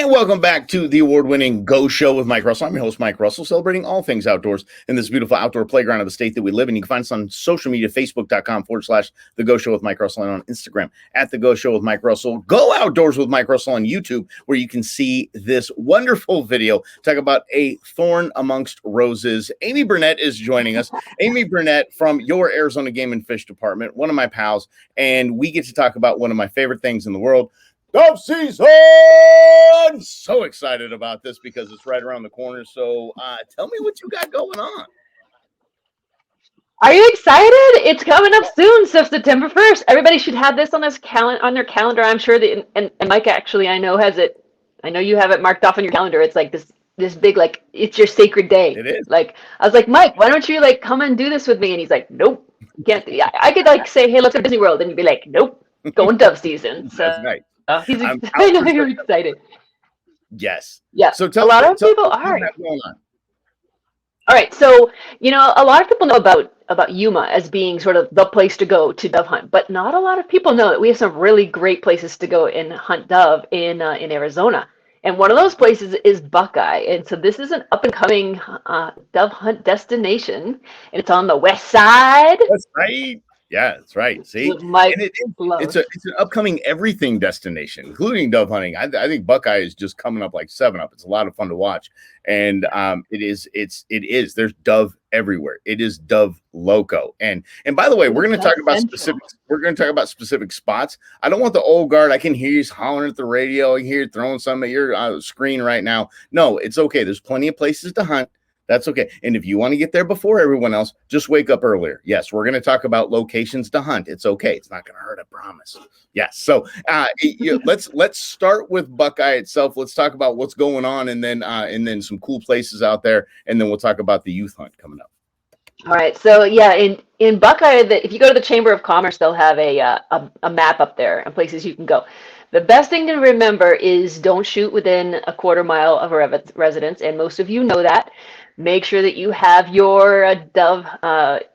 And welcome back to the award-winning Go Show with Mike Russell. I'm your host, Mike Russell, celebrating all things outdoors in this beautiful outdoor playground of the state that we live in. You can find us on social media, facebook.com/The Go Show with Mike Russell, and on Instagram at The Go Show with Mike Russell. Go outdoors with Mike Russell on YouTube, where you can see this wonderful video. Talk about a thorn amongst roses. Amy Burnett is joining us. Amy Burnett from your Arizona Game and Fish Department, one of my pals, and we get to talk about one of my favorite things in the world, dove season. So excited about this because it's right around the corner. So tell me what you got going on. Are you excited? It's coming up soon. So September 1st, everybody should have this on their calendar. I'm sure that, and Mike actually, I know has it. I know you have it marked off on your calendar. It's like this big, like, it's your sacred day. It is. Like, I was like, Mike, why don't you like come and do this with me? And he's like, nope, can't. I could like say, hey, let's go to Disney World, and you'd be like, nope, going dove season. So that's right. I know you're excited. Yes. Yeah. So a lot of people are. All right. So, a lot of people know about Yuma as being sort of the place to go to dove hunt, but not a lot of people know that we have some really great places to go and hunt dove in Arizona. And one of those places is Buckeye. And so this is an up and coming dove hunt destination, and it's on the west side. That's right. Yeah, that's right. See, it's an upcoming everything destination, including dove hunting. I think Buckeye is just coming up like 7-Up. It's a lot of fun to watch, and it is. There's dove everywhere. It is dove loco. And by the way, we're going to talk about specifics. We're going to talk about specific spots. I don't want the old guard. I can hear you hollering at the radio. I can hear you throwing something at your screen right now. No, it's okay. There's plenty of places to hunt. That's okay. And if you want to get there before everyone else, just wake up earlier. Yes, we're going to talk about locations to hunt. It's okay. It's not going to hurt, I promise. Yes. So let's start with Buckeye itself. Let's talk about what's going on, and then some cool places out there, and then we'll talk about the youth hunt coming up. All right. So yeah, in Buckeye, if you go to the Chamber of Commerce, they'll have a map up there and places you can go. The best thing to remember is don't shoot within a quarter mile of a residence, and most of you know that. Make sure that you have your dove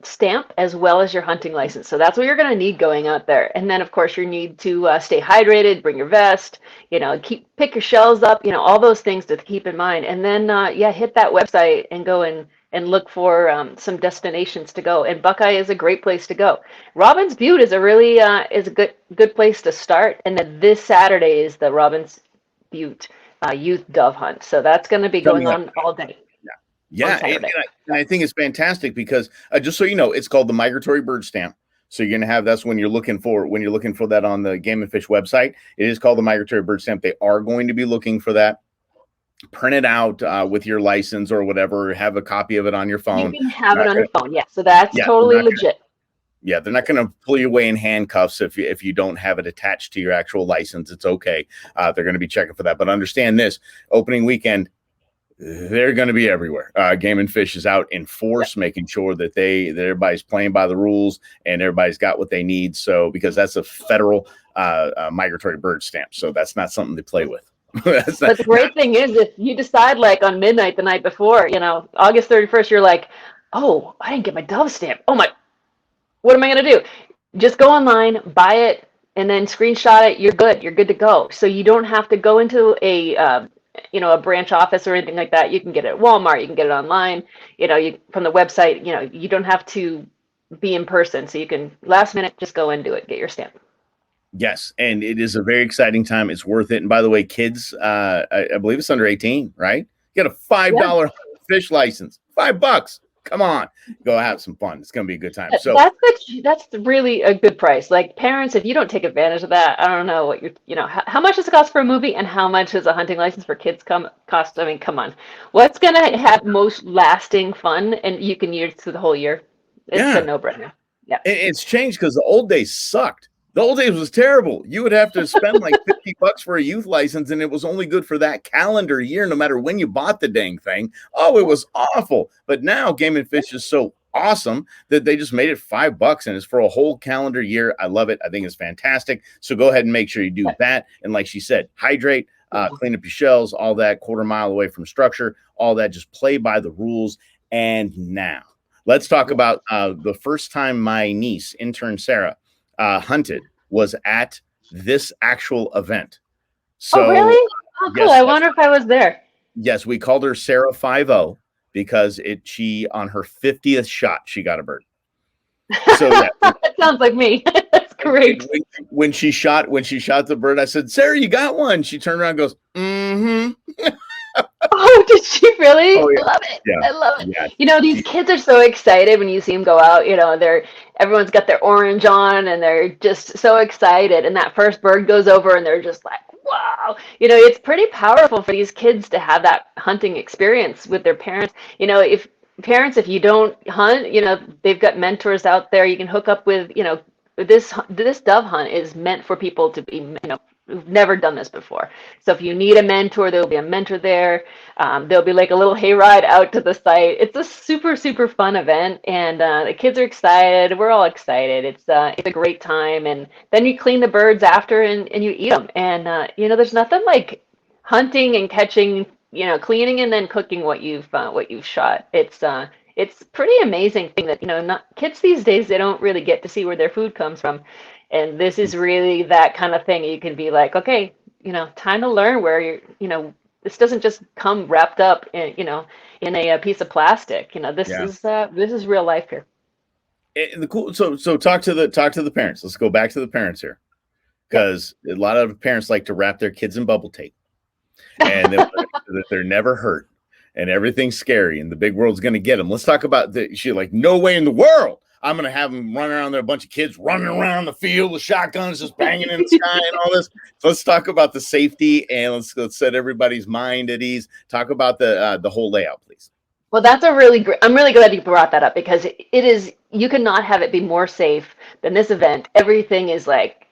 stamp as well as your hunting license. So that's what you're going to need going out there. And then, of course, you need to stay hydrated, bring your vest, pick your shells up, all those things to keep in mind. And then, hit that website and go and look for some destinations to go. And Buckeye is a great place to go. Robbins Butte is is a good place to start. And then this Saturday is the Robbins Butte youth dove hunt. So that's going to be going on all day. Yeah, and I think it's fantastic because just so you know, it's called the migratory bird stamp. So you're gonna have that's when you're looking for that on the Game and Fish website. It is called the migratory bird stamp. They are going to be looking for that. Print it out with your license or whatever. Have a copy of it on your phone. You can have it on your phone. Yeah, so that's totally legit. Yeah, they're not going to pull you away in handcuffs if you don't have it attached to your actual license. It's okay. They're going to be checking for that. But understand this: opening weekend, they're going to be everywhere. Game and Fish is out in force, making sure that everybody's playing by the rules and everybody's got what they need. So, because that's a federal migratory bird stamp, so that's not something to play with. But the great thing is, if you decide like on midnight the night before, August 31st, you're like, oh, I didn't get my dove stamp. Oh my, what am I going to do? Just go online, buy it, and then screenshot it. You're good. You're good to go. So you don't have to go into a branch office or anything like that. You can get it at Walmart. You can get it online. From the website. You don't have to be in person, so you can last minute just go and do it. Get your stamp. Yes, and it is a very exciting time. It's worth it. And by the way, kids, I believe it's under 18, right? You got a $5 fish license, $5. Come on, go have some fun. It's going to be a good time. So that's really a good price. Like parents, if you don't take advantage of that, I don't know what how much does it cost for a movie and how much does a hunting license for kids cost? I mean, come on. What's going to have most lasting fun and you can use through the whole year? It's a no-brainer. Yeah. It's changed because the old days sucked. The old days was terrible. You would have to spend like $50 for a youth license, and it was only good for that calendar year, no matter when you bought the dang thing. Oh, it was awful. But now Game and Fish is so awesome that they just made it $5, and it's for a whole calendar year. I love it. I think it's fantastic. So go ahead and make sure you do that. And like she said, hydrate, clean up your shells, all that, quarter mile away from structure, all that. Just play by the rules. And now let's talk about the first time my niece, intern Sarah, hunted was at this actual event. So, oh, really? Oh, cool. I wonder if I was there. Yes, we called her Sarah 50 because she on her 50th shot she got a bird. So yeah, that sounds like me. That's great. When she shot the bird, I said, "Sarah, you got one." She turned around and goes, "Mm-hmm." Oh, did she really? Oh, yeah. I love it. Yeah. I love it. Yeah. You know, these kids are so excited when you see them go out. You know, everyone's got their orange on and they're just so excited. And that first bird goes over and they're just like, wow. You know, it's pretty powerful for these kids to have that hunting experience with their parents. You know, if you don't hunt, you know, they've got mentors out there you can hook up with. You know, this dove hunt is meant for people to be, you know, who've never done this before. So if you need a mentor, there'll be a mentor there. There'll be like a little hayride out to the site. It's a super, super fun event, and the kids are excited. We're all excited. It's a great time, and then you clean the birds after, and you eat them. And you know, there's nothing like hunting and catching. You know, cleaning and then cooking what you've shot. It's pretty amazing thing that, you know, not kids these days, they don't really get to see where their food comes from. And this is really that kind of thing. You can be like, okay, you know, time to learn where you know, this doesn't just come wrapped up in, you know, in a piece of plastic. You know, this is real life here. The cool. So talk to the parents. Let's go back to the parents here, because a lot of parents like to wrap their kids in bubble tape, and that they're never hurt, and everything's scary, and the big world's going to get them. Let's talk about she's like, no way in the world I'm going to have them running around there, a bunch of kids running around the field with shotguns just banging in the sky and all this. So let's talk about the safety, and let's set everybody's mind at ease. Talk about the whole layout, please. Well, that's a really great, I'm really glad you brought that up, because it is, you cannot have it be more safe than this event. Everything is like,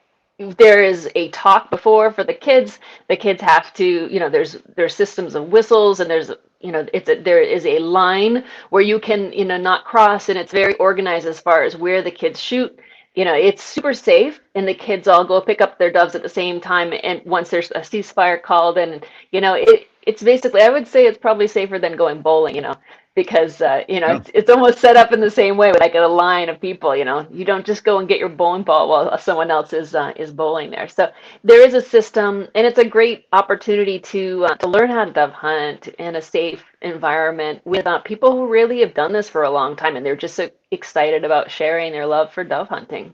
there is a talk before for the kids. The kids have to, you know, there's systems of whistles, and there's, you know, there is a line where you can, you know, not cross, and it's very organized as far as where the kids shoot. You know, it's super safe, and the kids all go pick up their doves at the same time. And once there's a ceasefire called, and you know, it's basically, I would say it's probably safer than going bowling. You know, because you know, it's almost set up in the same way, like a line of people. You know, you don't just go and get your bowling ball while someone else is bowling there. So there is a system, and it's a great opportunity to learn how to dove hunt in a safe environment with people who really have done this for a long time, and they're just so excited about sharing their love for dove hunting.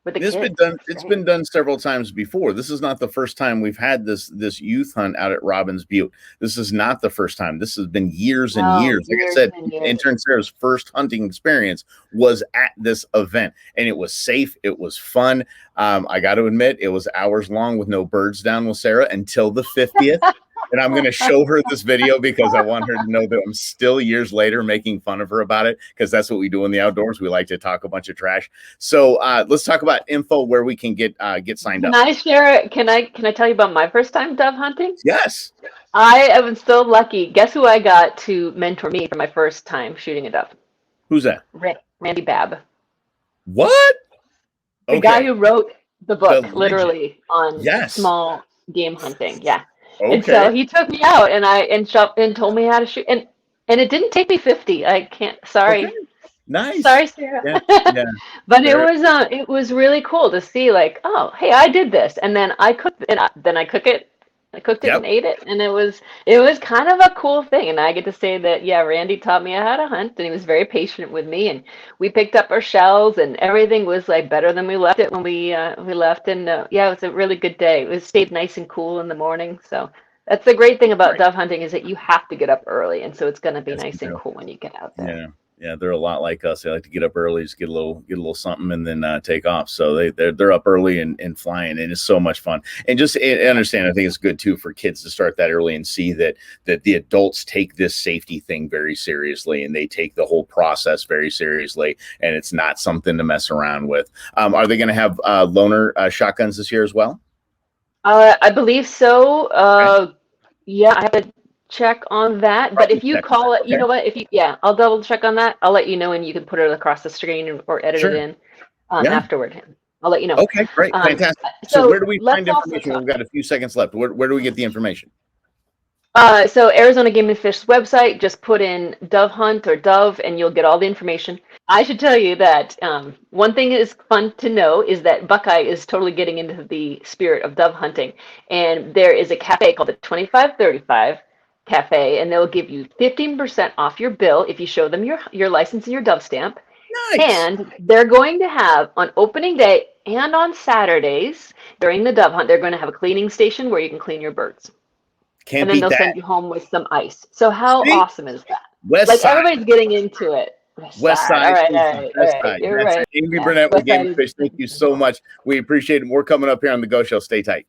It's been done several times before. This is not the first time we've had this youth hunt out at Robbins Butte. This is not the first time. This has been years and years. Like I said, intern Sarah's first hunting experience was at this event, and it was safe. It was fun. I got to admit, it was hours long with no birds down with Sarah until the 50th. And I'm going to show her this video because I want her to know that I'm still years later making fun of her about it, because that's what we do in the outdoors. We like to talk a bunch of trash. So let's talk about info where we can get signed up. Can I share? Can I tell you about my first time dove hunting? Yes. I am so lucky. Guess who I got to mentor me for my first time shooting a dove? Who's that? Randy Babb. What? The guy who wrote the book, literally, on small game hunting. Yeah. Okay. And so he took me out and told me how to shoot, and it didn't take me 50. I can't. Sorry. Okay. Nice. Sorry, Sarah. Yeah. But it was really cool to see, like, oh, hey, I did this, and then I cooked it, and I cooked it and ate it, and it was kind of a cool thing. And I get to say that, yeah, Randy taught me how to hunt, and he was very patient with me, and we picked up our shells, and everything was like better than we left it when we left. And yeah, it was a really good day. It stayed nice and cool in the morning. So that's the great thing about dove hunting, is that you have to get up early, and so it's going to be nice and cool when you get out there. Yeah, they're a lot like us. They like to get up early, just get a little something, and then take off. So they're up early and flying, and it's so much fun. And just understand, I think it's good too for kids to start that early and see that the adults take this safety thing very seriously, and they take the whole process very seriously, and it's not something to mess around with. Are they going to have loaner shotguns this year as well? I believe so. Okay. Yeah, I have to check on that, but if you call it, you know what, I'll double check on that. I'll let you know, and you can put it across the screen or edit it in afterward. I'll let you know. Okay, great. Fantastic. So where do we find information? We've got a few seconds left. Where do we get the information? So Arizona Game and Fish's website, just put in dove hunt or dove and you'll get all the information. I should tell you that one thing is fun to know is that Buckeye is totally getting into the spirit of dove hunting. And there is a cafe called the 2535 Cafe, and they'll give you 15% off your bill if you show them your license and your dove stamp. Nice. And they're going to have on opening day and on Saturdays during the dove hunt, they're going to have a cleaning station where you can clean your birds. Can't and then beat they'll that. send you home with some ice. So how awesome is that? West like side. Everybody's getting into it. West side. All right. You're right. Amy Burnett with Game and Fish. Thank you so much. We appreciate it. More coming up here on the Go Show. Stay tight.